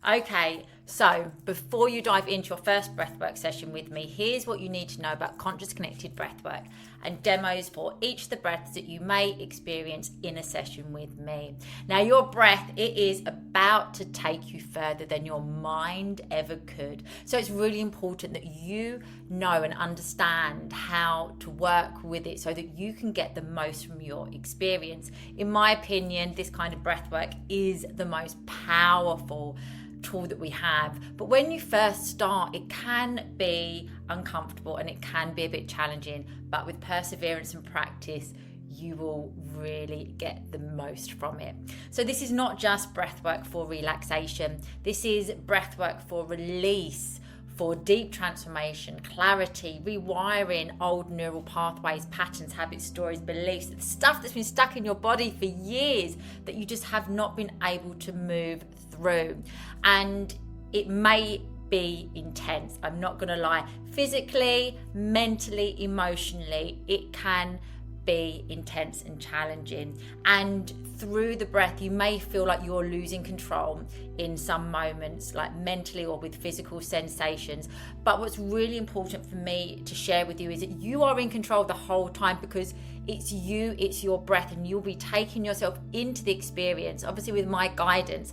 Okay, so before you dive into your first breathwork session with me, here's what you need to know about conscious connected breathwork and demos for each of the breaths that you may experience in a session with me. Now, your breath, it is about to take you further than your mind ever could. So it's really important that you know and understand how to work with it so that you can get the most from your experience. In my opinion, this kind of breathwork is the most powerful tool that we have, but when you first start, it can be uncomfortable and it can be a bit challenging, but with perseverance and practice you will really get the most from it. So this is not just breathwork for relaxation, this is breathwork for release, for deep transformation, clarity, rewiring old neural pathways, patterns, habits, stories, beliefs, the stuff that's been stuck in your body for years that you just have not been able to move through. And it may be intense, I'm not going to lie. Physically, mentally, emotionally, it can be intense and challenging. And through the breath, you may feel like you're losing control in some moments, like mentally or with physical sensations. But what's really important for me to share with you is that you are in control the whole time, because it's you, it's your breath, and you'll be taking yourself into the experience, obviously with my guidance.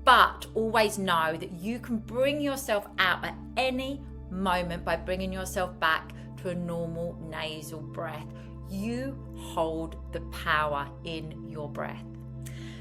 But always know that you can bring yourself out at any moment by bringing yourself back to a normal nasal breath. You hold the power in your breath.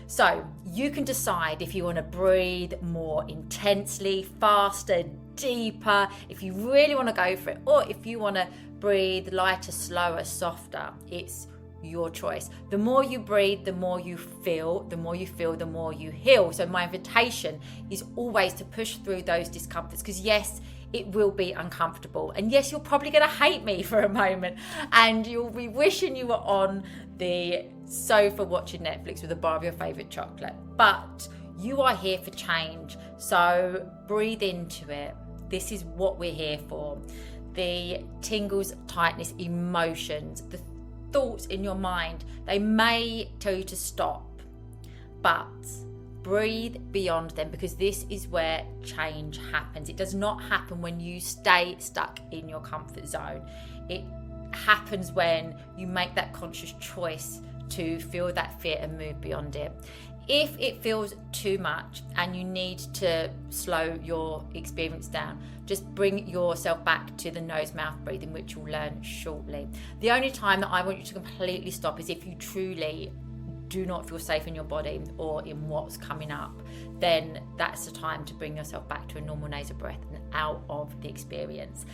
So you can decide if you want to breathe more intensely, faster, deeper, if you really want to go for it, or if you want to breathe lighter, slower, softer. It's your choice. The more you breathe, the more you feel, the more you feel, the more you heal. So my invitation is always to push through those discomforts, because yes, it will be uncomfortable, and yes, you're probably going to hate me for a moment, and you'll be wishing you were on the sofa watching Netflix with a bar of your favorite chocolate. But you are here for change, so breathe into it. This is what we're here for. The tingles, tightness, emotions, the thoughts in your mind, they may tell you to stop, but breathe beyond them, because this is where change happens. It does not happen when you stay stuck in your comfort zone. It happens when you make that conscious choice to feel that fear and move beyond it. If it feels too much and you need to slow your experience down, just bring yourself back to the nose-mouth breathing, which you'll learn shortly. The only time that I want you to completely stop is if you truly do not feel safe in your body or in what's coming up. Then that's the time to bring yourself back to a normal nasal breath and out of the experience.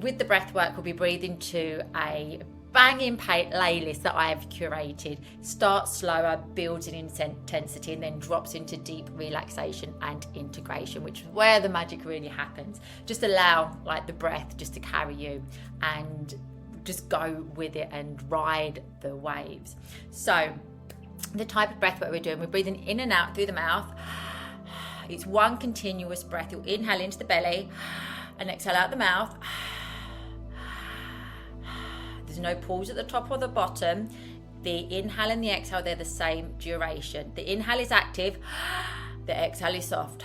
With the breath work, we'll be breathing to a banging playlist that I have curated. Starts slower, builds in intensity, and then drops into deep relaxation and integration, which is where the magic really happens. Just allow the breath just to carry you and just go with it and ride the waves. So the type of breath work we're doing, we're breathing in and out through the mouth. It's one continuous breath. You'll inhale into the belly and exhale out the mouth. There's no pause at the top or the bottom. The inhale and the exhale, they're the same duration. The inhale is active, the exhale is soft.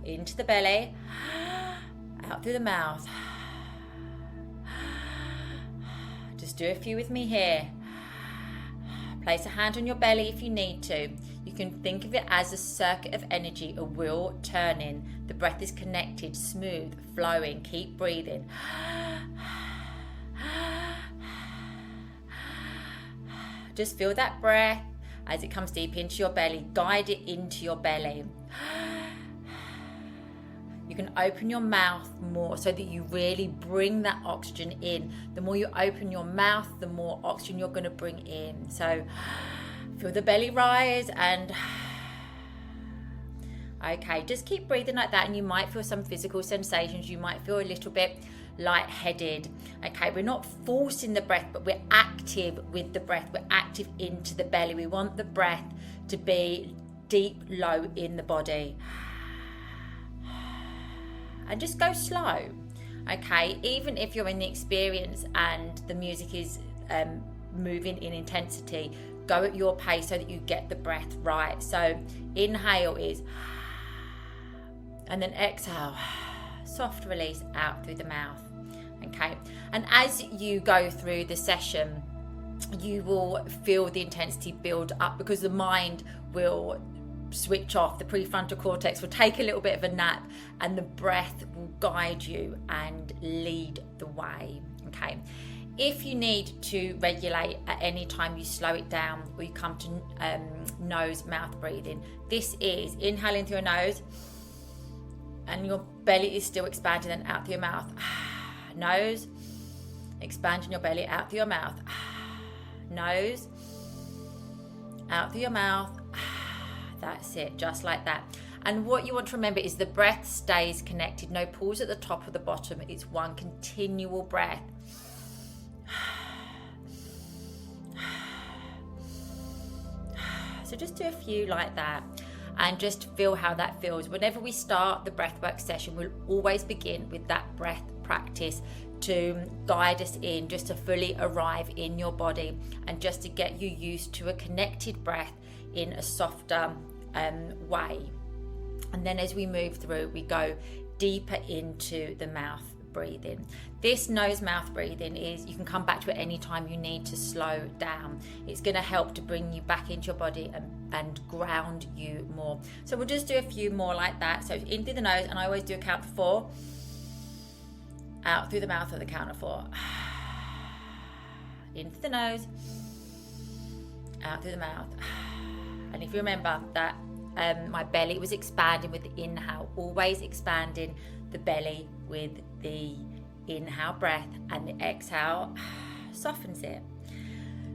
Into the belly, out through the mouth. Just do a few with me here. Place a hand on your belly if you need to. You can think of it as a circuit of energy, a wheel turning. The breath is connected, smooth, flowing. Keep breathing. Just feel that breath as it comes deep into your belly. Guide it into your belly. You can open your mouth more so that you really bring that oxygen in. The more you open your mouth, the more oxygen you're going to bring in. So feel the belly rise and okay, just keep breathing like that, and you might feel some physical sensations. You might feel a little bit lightheaded. Okay, we're not forcing the breath, but we're active with the breath. We're active into the belly. We want the breath to be deep, low in the body. And just go slow. Okay, even if you're in the experience and the music is moving in intensity, go at your pace so that you get the breath right. So inhale is, and then exhale, soft release out through the mouth. Okay, and as you go through the session, you will feel the intensity build up because the mind will switch off. The prefrontal cortex will take a little bit of a nap, and the breath will guide you and lead the way. Okay, if you need to regulate at any time, you slow it down or you come to nose mouth breathing. This is inhaling through your nose and your belly is still expanding, then out through your mouth. Nose, expanding your belly, out through your mouth. Nose, out through your mouth. That's it, just like that. And what you want to remember is the breath stays connected. No pause at the top or the bottom. It's one continual breath. So just do a few like that and just feel how that feels. Whenever we start the breathwork session, we'll always begin with that breath practice to guide us in, just to fully arrive in your body and just to get you used to a connected breath in a softer way. And then as we move through, we go deeper into the mouth breathing. This nose mouth breathing is, you can come back to it any time you need to slow down. It's going to help to bring you back into your body and ground you more. So we'll just do a few more like that. So in through the nose, and I always do a count of 4. Out through the mouth at the count of 4. In through the nose, out through the mouth. And if you remember that my belly was expanding with the inhale, always expanding the belly with the inhale breath, and the exhale softens it.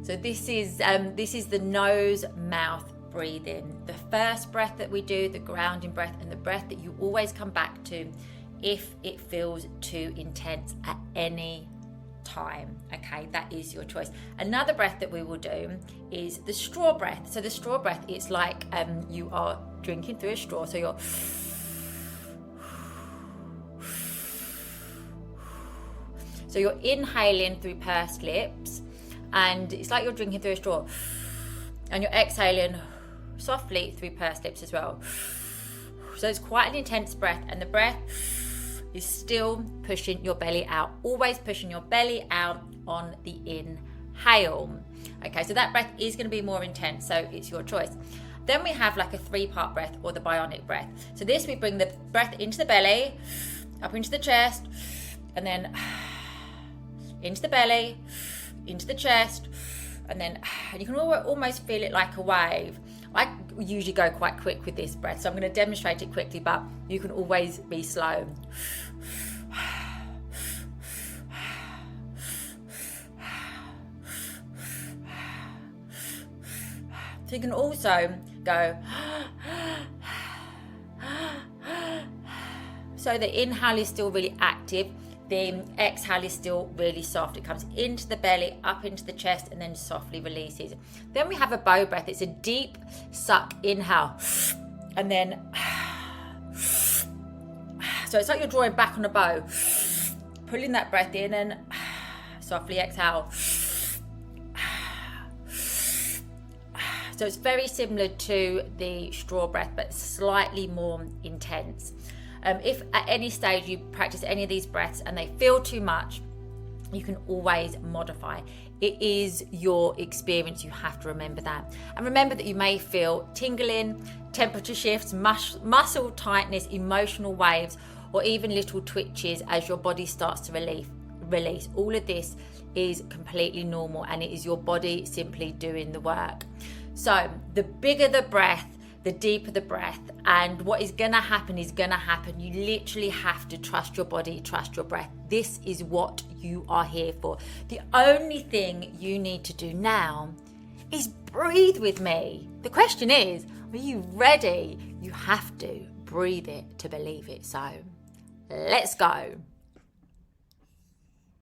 So this is the nose mouth breathing. The first breath that we do, the grounding breath, and the breath that you always come back to if it feels too intense at any time. Okay, that is your choice. Another breath that we will do is the straw breath. So the straw breath, it's like you are drinking through a straw. So you're inhaling through pursed lips, and it's like you're drinking through a straw, and you're exhaling softly through pursed lips as well. So it's quite an intense breath, and the breath is still pushing your belly out, always pushing your belly out on the inhale. Okay, so that breath is going to be more intense, so it's your choice. Then we have like a 3-part breath, or the bionic breath. So this, we bring the breath into the belly, up into the chest, and then into the belly, into the chest, and then you can almost feel it like a wave. I usually go quite quick with this breath, so I'm going to demonstrate it quickly, but you can always be slow. So you can also go, so the inhale is still really active, the exhale is still really soft. It comes into the belly, up into the chest, and then softly releases. Then we have a bow breath. It's a deep suck, inhale, and then, so it's like you're drawing back on a bow, pulling that breath in, and softly exhale. So it's very similar to the straw breath, but slightly more intense. If at any stage you practice any of these breaths and they feel too much, you can always modify. It is your experience, you have to remember that. And remember that you may feel tingling, temperature shifts, muscle tightness, emotional waves, or even little twitches as your body starts to release. All of this is completely normal, and it is your body simply doing the work. So the bigger the breath, the deeper the breath, and what is going to happen is going to happen. You literally have to trust your body, trust your breath. This is what you are here for. The only thing you need to do now is breathe with me. The question is, are you ready? You have to breathe it to believe it. So let's go.